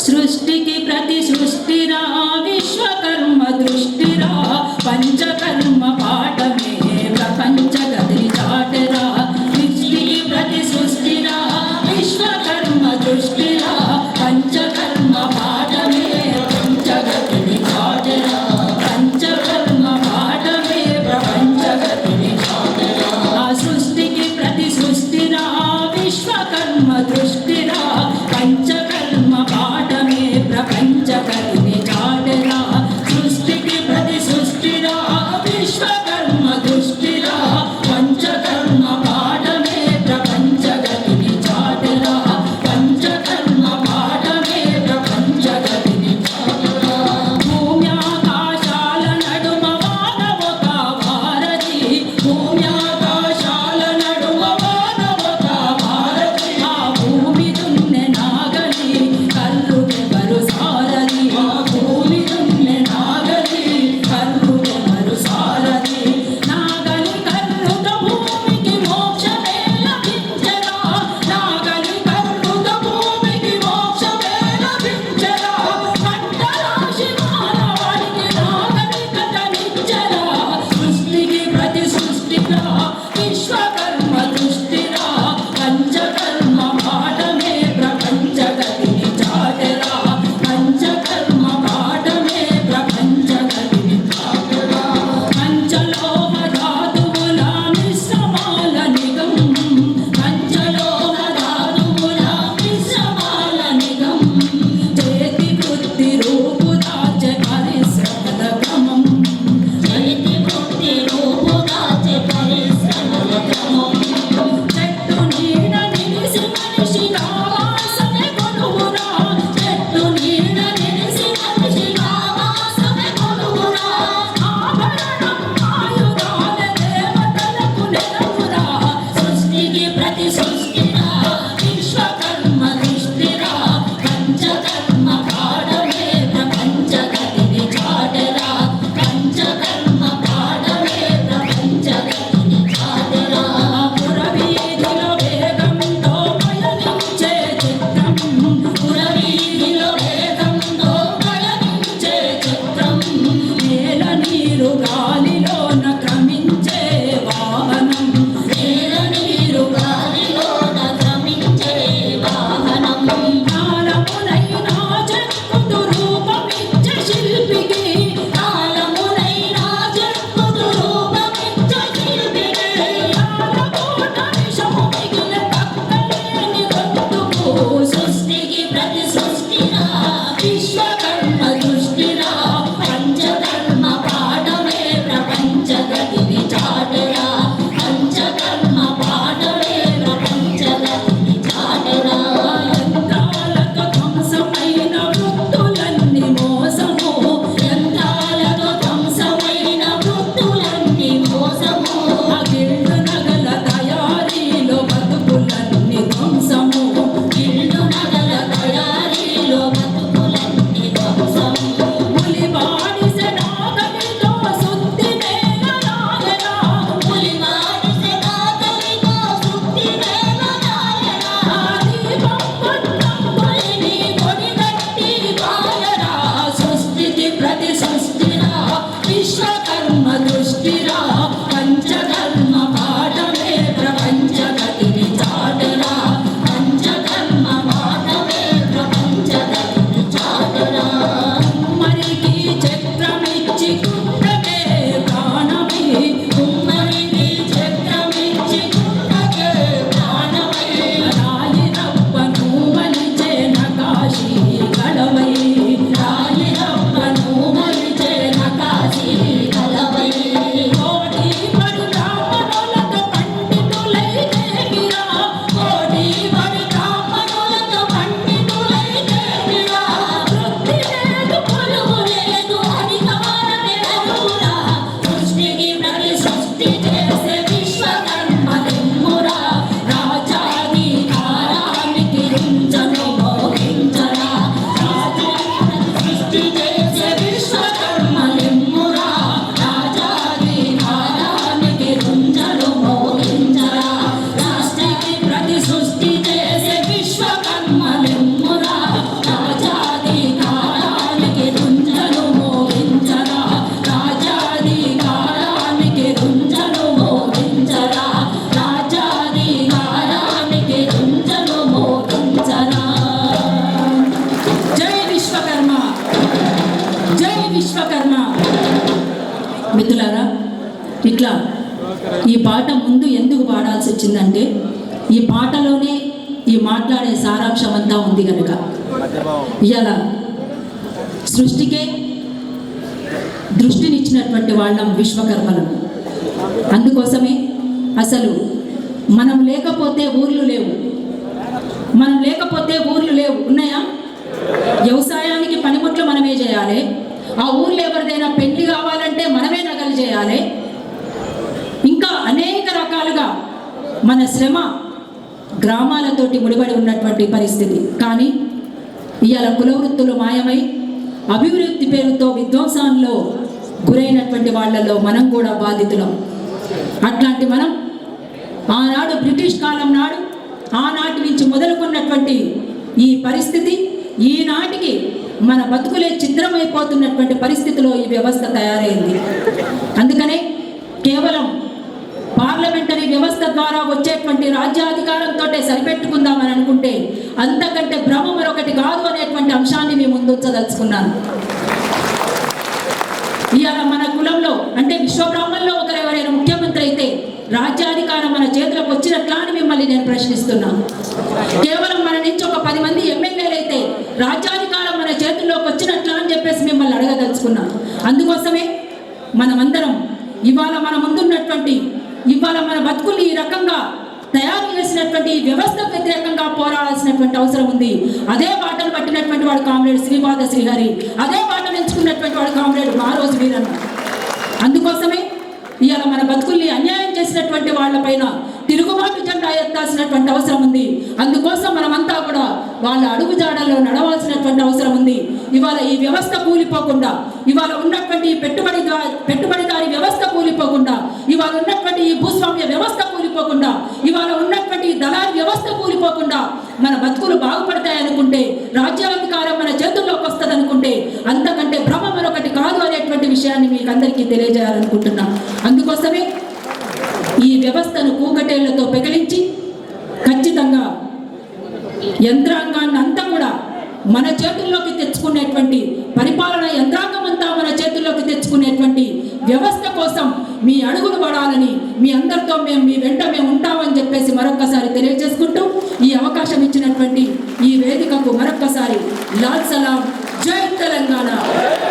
సృష్టికి ప్రతి సృష్టిరా విశ్వకర్మ దృష్టిరా పంచకర్మ పాఠమే ప్రపంచ గతిని చాటరా సృష్టికి ప్రతి సృష్టిరా విశ్వకర్మ దృష్టిరా పంచకర్మ పాఠమే ప్రపంచ గతిని చాటరా పంచకర్మ పాఠమే ప్రపంచ గతిని చాటరా సృష్టికి ప్రతి సృష్టిరా విశ్వకర్మ దృష్టిరా పంచకర్మ పాఠమే ప్రపంచ గతిని చాటరా మిత్రులారా, ఇట్లా ఈ పాట ముందు ఎందుకు పాడాల్సి వచ్చిందంటే ఈ పాటలోనే ఈ మాట్లాడే సారాంశం అంతా ఉంది కనుక. ఇవాళ సృష్టికే దృష్టినిచ్చినటువంటి వాళ్ళం విశ్వకర్మలం. అందుకోసమే అసలు మనం లేకపోతే ఊర్లు లేవు, మనం లేకపోతే ఊర్లు లేవు. ఉన్నాయా? వ్యవసాయానికి పనిముట్లు మనమే చేయాలి, ఆ ఊర్లో ఎవరిదైనా పెళ్లి కావాలంటే మనమే నగలు చేయాలి, ఇంకా అనేక రకాలుగా మన శ్రమ గ్రామాలతోటి ముడిపడి ఉన్నటువంటి పరిస్థితి. కానీ ఇవాళ కులవృత్తులు మాయమై అభివృద్ధి పేరుతో విధ్వంసంలో గురైనటువంటి వాళ్ళలో మనం కూడా బాధితులం. అట్లాంటి మనం ఆనాడు బ్రిటిష్ కాలం నాడు ఆనాటి నుంచి మొదలుకున్నటువంటి ఈ పరిస్థితి ఈనాటికి మన బతుకులే ఛిద్రమైపోతున్నటువంటి పరిస్థితిలో ఈ వ్యవస్థ తయారైంది. అందుకనే కేవలం పార్లమెంటరీ వ్యవస్థ ద్వారా వచ్చేటువంటి రాజ్యాధికారంతో సరిపెట్టుకుందామని అనుకుంటే అంతకంటే భ్రమ మరొకటి కాదు అనేటువంటి అంశాన్ని మేము ముందుంచదలుచుకున్నాను. ఇవాళ మన కులంలో అంటే విశ్వబ్రాహ్మణంలో ఒకరు ఎవరైనా ముఖ్యమంత్రి అయితే రాజ్యాధికారం మన చేతులకు వచ్చినట్లా అని మిమ్మల్ని నేను ప్రశ్నిస్తున్నాను. కేవలం మన నుంచి ఒక 10 మంది ఎమ్మెల్యేలు అయితే రాజ్యాధికారం మన చేతుల్లోకి వచ్చినట్లా అని చెప్పేసి మిమ్మల్ని అడగదలుచుకున్నాను. అందుకోసమే మనమందరం ఇవాళ మన ముందున్నటువంటి ఇవాళ మన బతుకులు ఈ రకంగా తయారు చేసినటువంటి వ్యవస్థకు వ్యతిరేకంగా పోరాడాల్సినటువంటి అవసరం ఉంది. అదే బాటను పట్టినటువంటి వాడు కామ్రేడ్ శ్రీపాద శ్రీహరి, అదే బాటను ఎంచుకున్నటువంటి వాడు కామ్రేడ్ మారోజు వీరన్న. అందుకోసమే ఇవాళ మన బతుకుల్ని అన్యాయం చేసినటువంటి వాళ్ళపైన తిరుగుబాటు జెండా ఎత్తాల్సినటువంటి అవసరం ఉంది. అందుకోసం మనమంతా కూడా వాళ్ళ అడుగుజాడల్లో నడవాల్సినటువంటి అవసరం ఉంది. ఇవాళ ఈ వ్యవస్థ కూలిపోకుండా, ఇవాళ ఉన్నటువంటి ఈ పెట్టుబడిదారి వ్యవస్థ కూలిపోకుండా, ఇవాళ ఉన్నటువంటి ఈ భూస్వామ్య వ్యవస్థ కూలిపోకుండా, ఇవాళ ఉన్నటువంటి ఈ దళారి వ్యవస్థ కూలిపోకుండా మన బతుకులు బాగుపడతాయనుకుంటే, రాజ్యాధికారం మన చేతుల్లోకి వస్తుంది అనుకుంటే అంతకంటే భ్రమ మరొకటి కాదు అనేటువంటి విషయాన్ని మీకు అందరికీ తెలియజేయాలనుకుంటున్నా. అందుకోసమే ఈ వ్యవస్థను కూకటేళ్లతో పెకిలించి ఖచ్చితంగా యంత్రాంగాన్ని అంతా కూడా మన చేతుల్లోకి తెచ్చుకునేటువంటి పరిపాలన యంత్రాంగం అంతా మన చేతుల్లోకి తెచ్చుకునేటువంటి వ్యవస్థ కోసం మీ అడుగులు పడాలని మీ అందరితో మీ వెంట మేము ఉంటామని చెప్పేసి మరొక్కసారి తెలియజేసుకుంటూ ఈ అవకాశం ఇచ్చినటువంటి ఈ వేదికకు మరొక్కసారి లాల్ సలాం. జై తెలంగాణ.